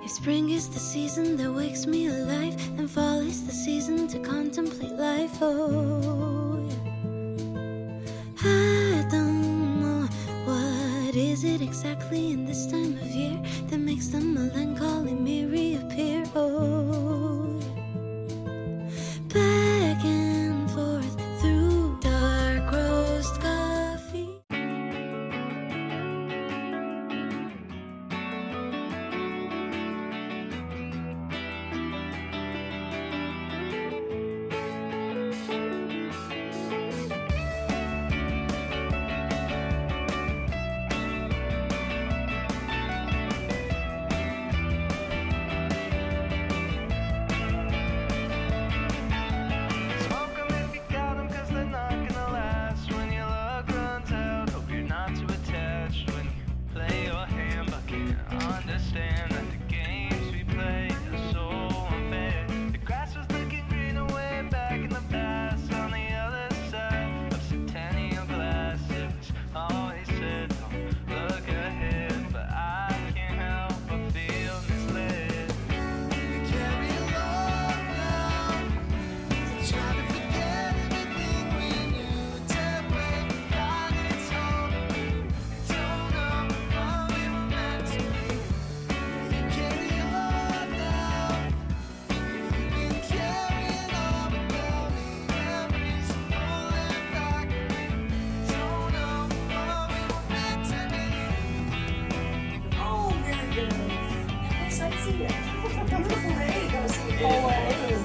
If spring is the season that wakes me alive, then fall is the season to contemplate life. Oh, yeah. I don't know what is it exactly in this time of year that makes the melancholy me reappear. Oh, yeah. Back and forth through dark roast coffee. Understand that the games we play are so unfair. The grass was looking greener way back in the past, on the other side of Centennial Glass. It was always said, don't look ahead, but I can't help but feel misled. We carry along now, try to forget everything we knew. Dead weight got its home, don't know what we were meant to be. Carry on now, you've been carrying on without me. Memories rolling back, don't know what we were meant to be. Oh, very good. Sexy. Beautiful day to go see Paul Andrews.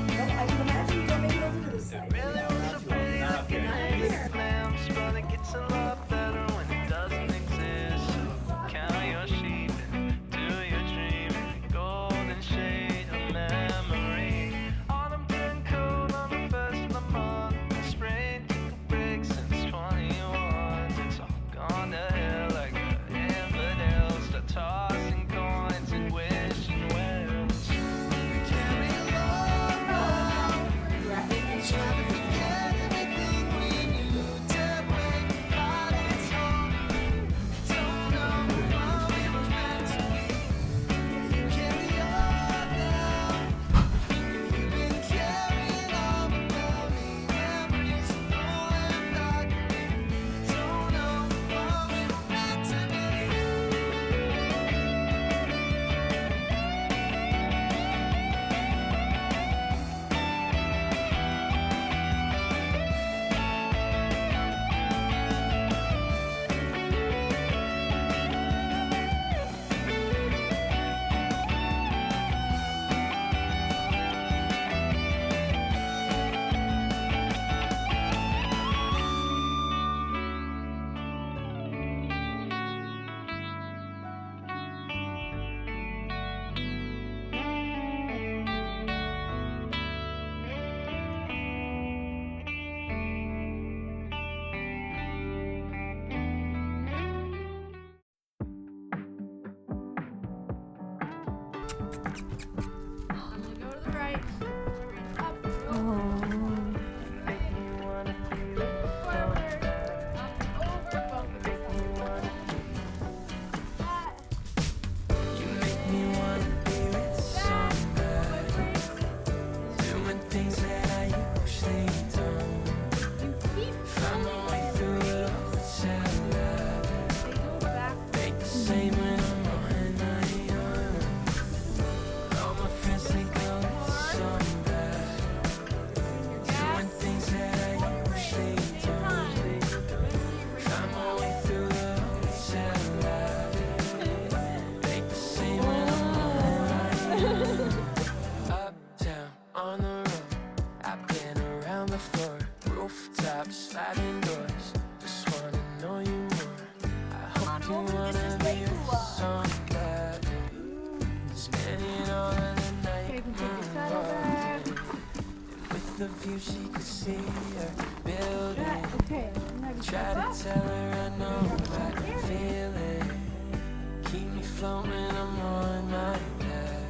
I can imagine you coming over to the site. Really was a pretty lucky night. Lamps, but it gets a lot better when it doesn't exist. So count your sheep and do your dream in the golden shade of memory. Autumn turned cold on the first of the month. And spring took a break since 21. It's all gone to hell like the infidels. Start tossing coins and wishing wells. We carry along now. Try to forget everything we knew. Dead weight got its home. Don't know what we were meant to be. Carry on now. You've been carrying on without me. Memories rolling back. Don't know what we were meant to be. I'm gonna go to the right. Up. Make me wanna feel it. Forward. Up. Over. Bumper. You make me wanna be with somebody, doing things that I usually don't. Find my way through the hotel lobby. Think the same when I'm on my own. All my friends think I'm with somebody, doing things that I usually don't. Find my way through the hotel lobby. Think the same when I'm on my own. Up, down, on the road, I've been around before. Rooftops, sliding doors, just wanna know you more. I hope you wanna be with somebody, spending all of the night moonwalking. And with the view she could see her building. Okay. Try to tell her I know I can feel it. Keep me floating when I'm on my back.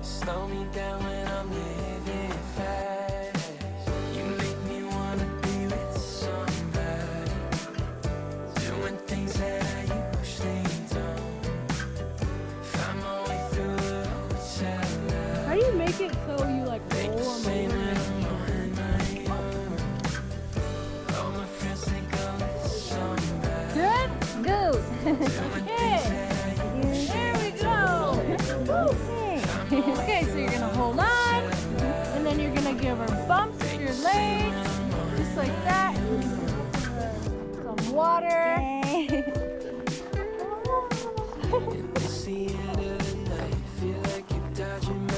Slow me down when I'm living fast. You make me wanna be with somebody, doing things that I usually don't. Find my So you like roll on the Same wood. I'm on my own. All my friends think I'm somebody. Good? Go. Okay. There we go. Okay, so you're gonna hold on, and then you're gonna give her bumps with your legs, just like that. Some water. It's the end of the night. Feel like you're dodging my eye.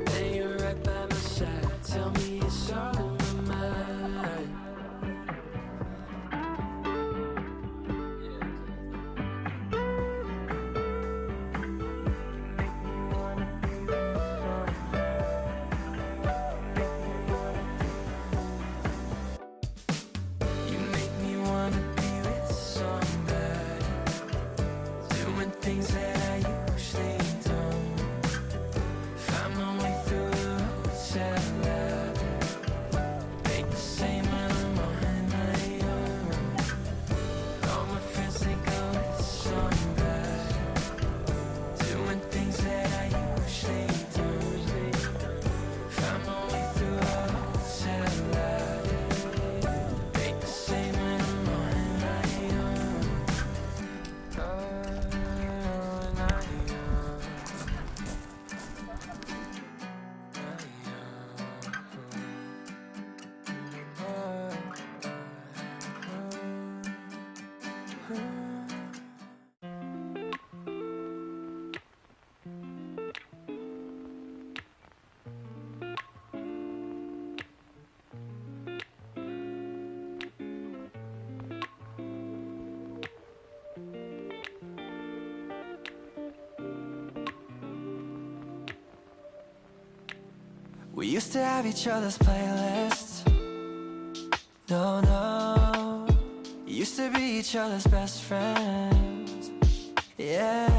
Then you're right by my side. Tell me it's all in my mind. You make me wanna be with somebody, doing things that I usually don't. Find my way through the hotel lobby, think the same when I'm on my own. All my friends think I'm with somebody, doing things that I usually don't. Find my way through the hotel lobby, think the same when I'm on my own. We used to have each other's playlists. No, no. Used to be each other's best friends. Yeah.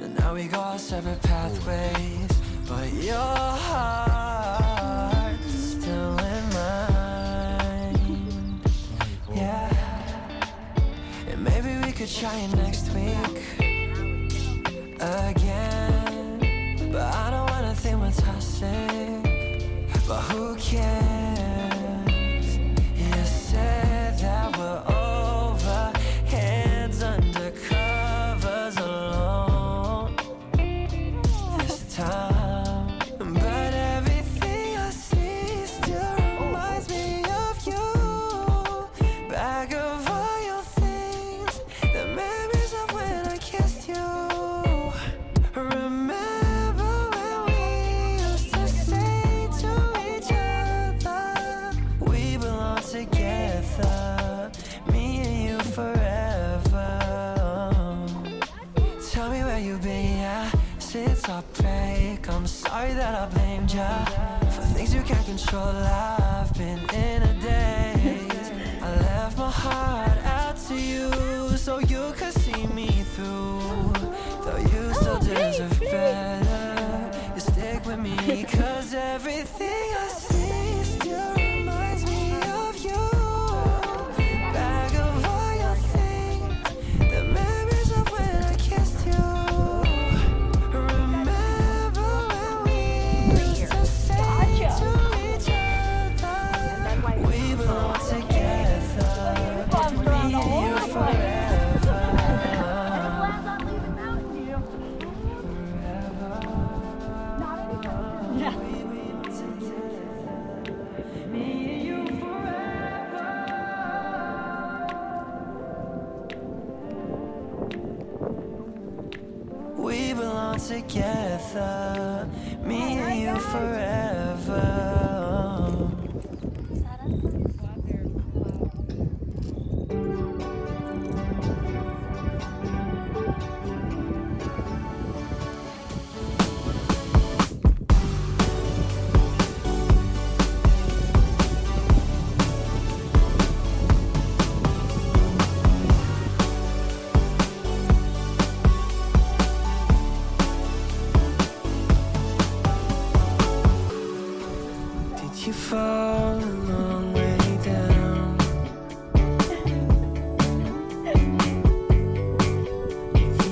And now we go our separate pathways. But your heart's still in mine. Yeah. And maybe we could try it next week again. But I don't wanna think we're toxic. But who cares? You said that we're over, hands under covers alone this time. But everything I see still reminds me of you. Back of all your things, the memories of when I kissed you. Remember when we used to say to each other, we belong together, me and you forever. Tell me where you've been, yeah, since our break. I'm sorry that I blamed ya for things you can't control. I've been in a daze. I left my heart out to you so you could see me through. Though you still deserve better, you stick with me. Cause everything I see still reminds me of you. Back of all your things, the memories of when I kissed you. Remember when we used to say to each other, we belong together, me and you forever. We belong together, me and you forever. Did you fall a long way down? If the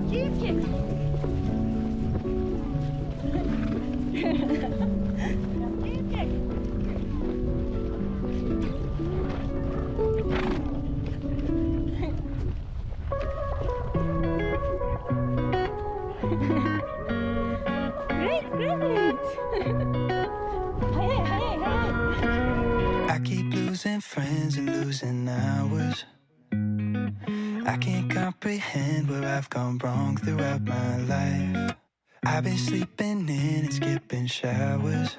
Keep kicking. Now keep kicking. Great. Hey. I keep losing friends and losing hours. I can't comprehend where I've gone wrong throughout my life. I've been sleeping in and skipping showers.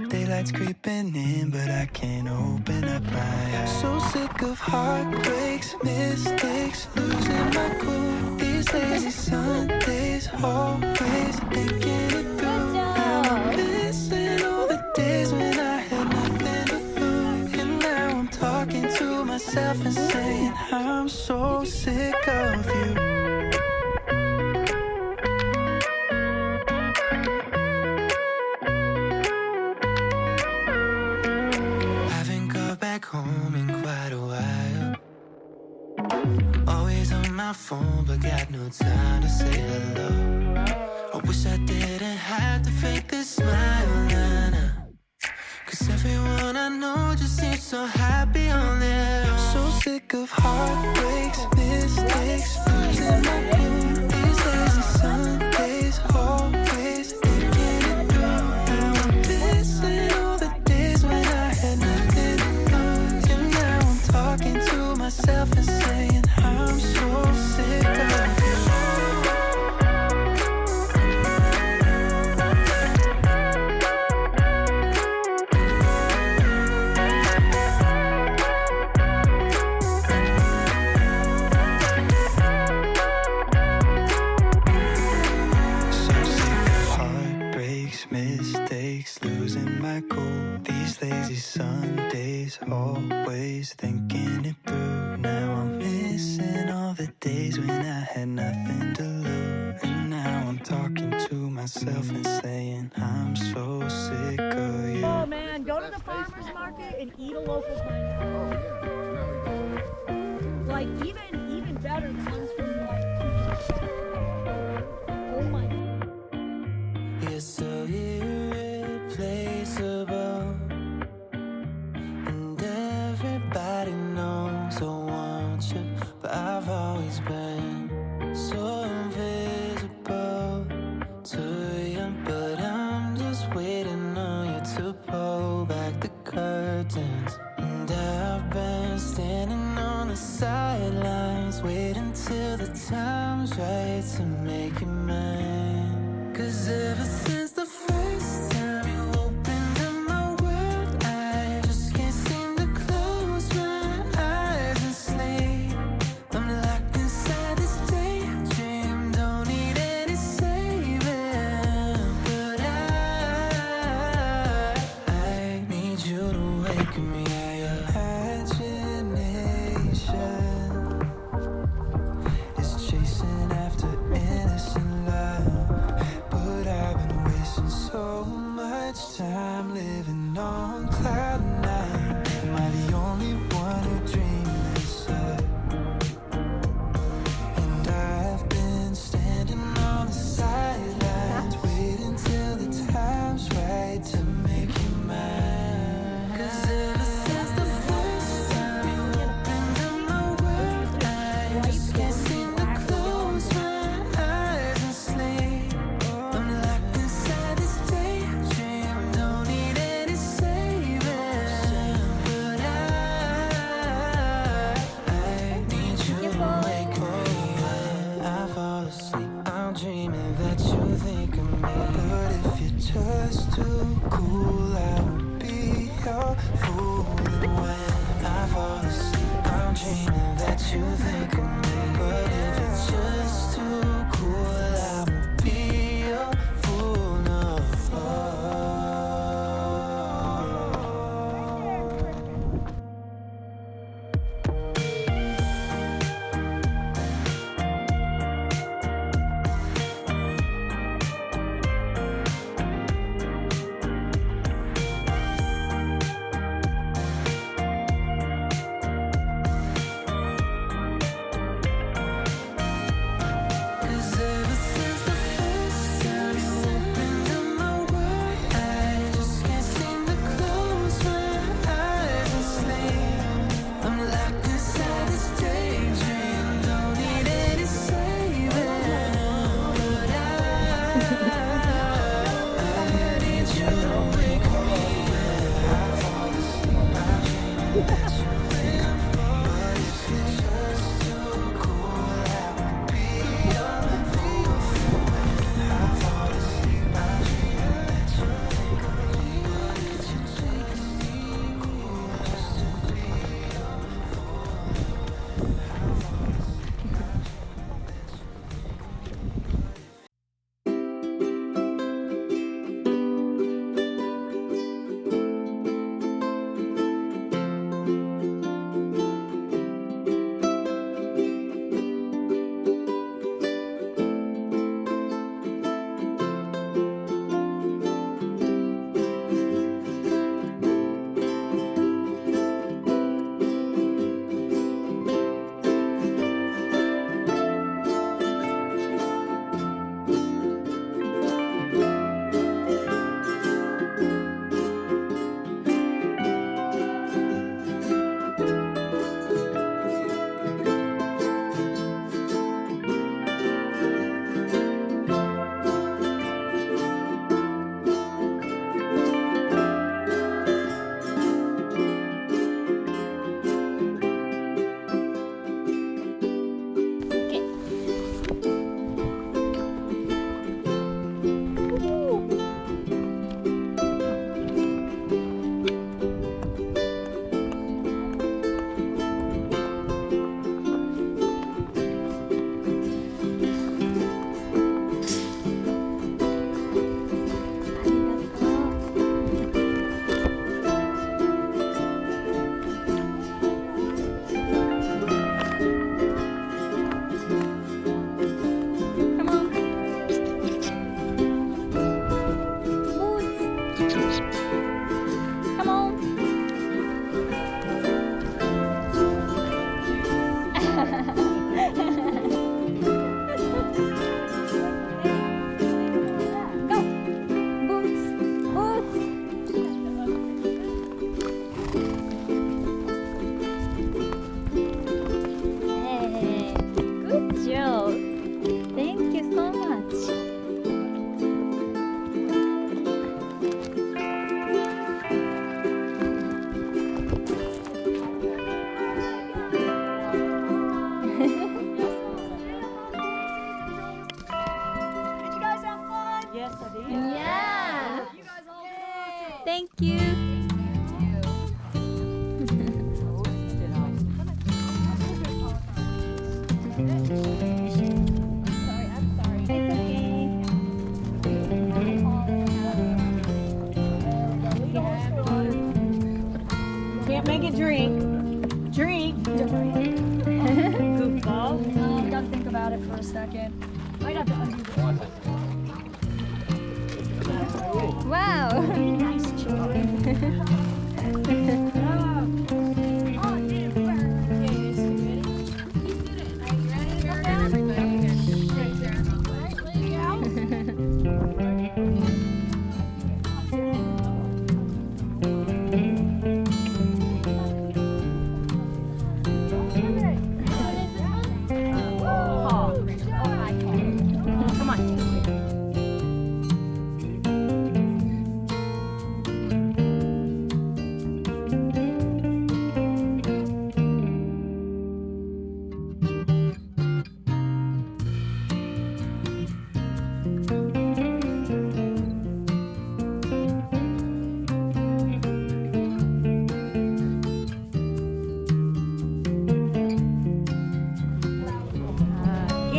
Daylight's creeping in, but I can't open up my eyes. So sick of heartbreaks, mistakes, losing my cool. These lazy Sundays, always thinking it through. Now I'm missing all the days when I had nothing to lose. And now I'm talking to myself and saying I'm so sick of you. Home in quite a while. Always on my phone, but got no time to say hello. I wish I didn't have to fake this smile, nah. Cause everyone I know just seems so happy on their own. So sick of heartbreaks, mistakes, losing my cool. These lazy Sundays, always thinking it through. Now I'm missing all the days when I had nothing to lose. And now I'm talking to myself and saying I'm so sick of you. Mistakes, losing my cool. These lazy Sundays, always thinking it through. Now I'm missing all the days when I had nothing to lose. And now I'm talking to myself and saying I'm so sick of you. Oh man, go to the farmer's market and eat a local pineapple. Like even better comes from like oh my. You're so irreplaceable, and everybody knows I want you, but I've always been so invisible to you. But I'm just waiting on you to pull back the curtains, and I've been standing on the sidelines waiting till the time's right to make you mine. Cause ever since the first time you opened up my world, I just can't seem to close my eyes and sleep. I'm locked inside this daydream, don't need any saving. But I need you to wake me up. Imagination is chasing after innocent love, but I've been wasting so much time living on cloud nine. Am I the only one who dreamed this up? And I've been standing on the sidelines waiting till the time's right to make you mine. Cause ever since the first time you opened up my world, I just can't seem to close my eyes and sleep. I'm locked inside this daydream, don't need any saving. But I need you to wake me up. I fall asleep, I'm dreaming that you think of me. But if you're just too cool, I will be your fool. And when I fall asleep, I'm dreaming that you think of me. But if you're just too cool, I will be your fool. No. Thank you. Can't make it drink. Drink. Goofball. Gotta think about it for a second. Might have to undo this. Wow. Nice choice. Okay.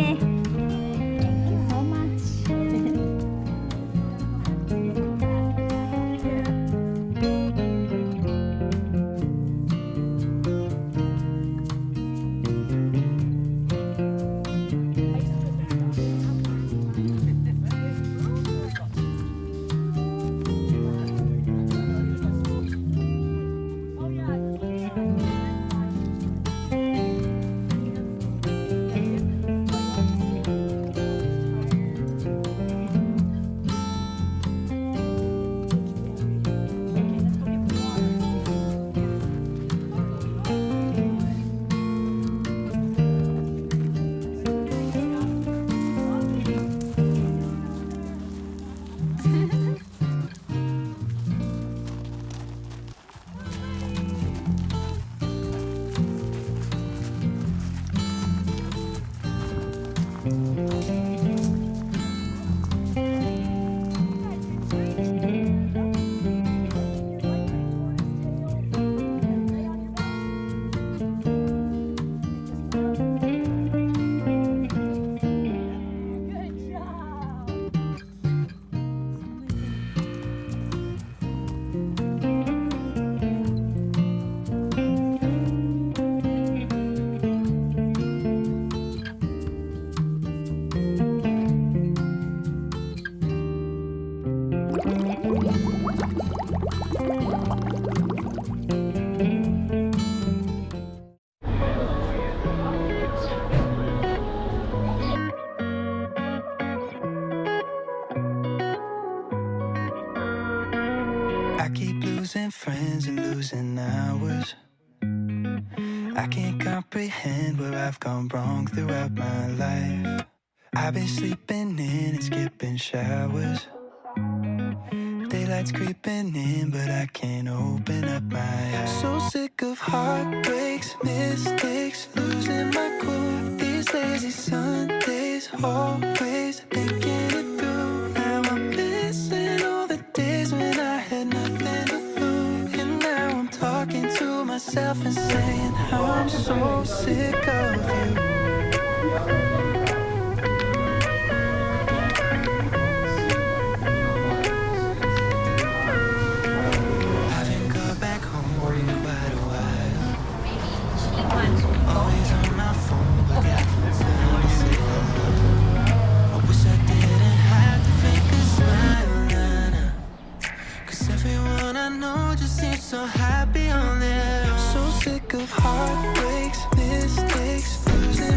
Thank you so much. I keep losing friends and losing hours. I can't comprehend where I've gone wrong throughout my life. I've been sleeping in and skipping showers. Daylight's creeping in, but I can't open up my eyes. So sick of heartbreaks, mistakes, losing my cool. These lazy Sundays, always thinking it through. Now I'm missing all the days when I had nothing to lose. And now I'm talking to myself and saying how I'm so sick of you. Always on my phone, but got no time to say hello. I wish I didn't have to fake a smile, nah. 'Cause everyone I know just seems so happy on their own. So sick of heartbreaks, mistakes, losing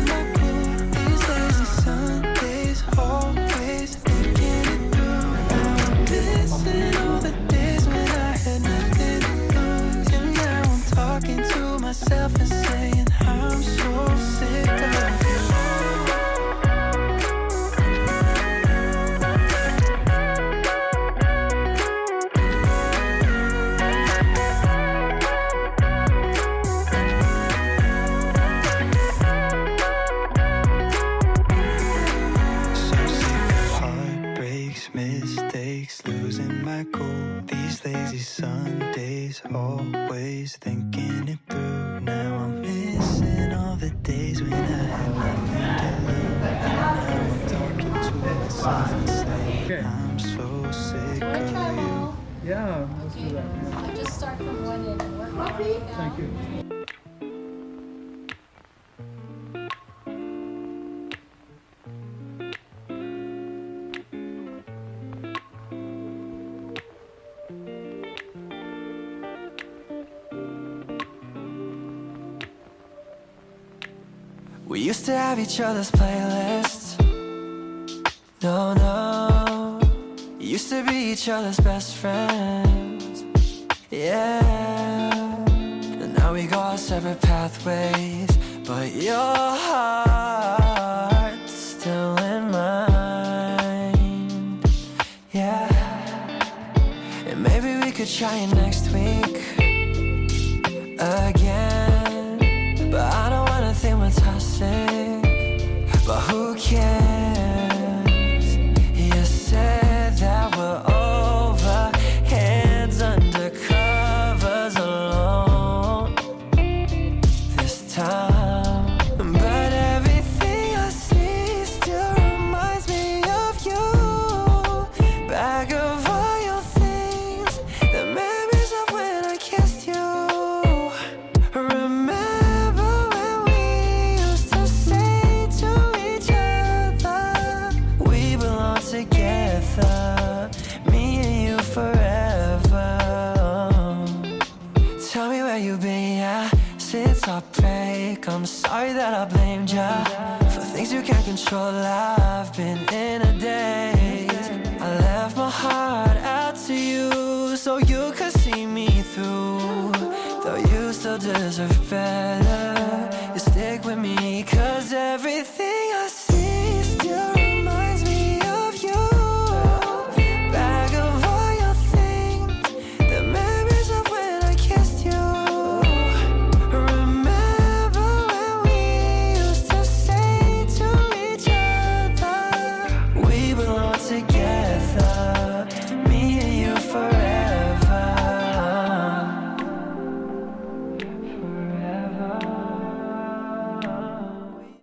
Yeah, let's do that. Yeah. So just start from one end and work our way down. Thank you. We used to have each other's playlists. No, no. Used to be each other's best friends. Yeah. And now we go our separate pathways. But your heart's still in mine. Yeah. And maybe we could try it next week again. But I don't wanna think we're toxic. But who cares? You said that we're over, hands under covers alone this time. But everything I see still reminds me of you. Back of all your things, the memories of when I kissed you. Remember when we used to say to each other, we belong together, me and you forever. Tell me where you've been, yeah, since our break. I'm sorry that I blamed ya for things you can't control. I've been in a daze. I left my heart out to you so you could see me through. Though you still deserve better, you stick with me 'cause everything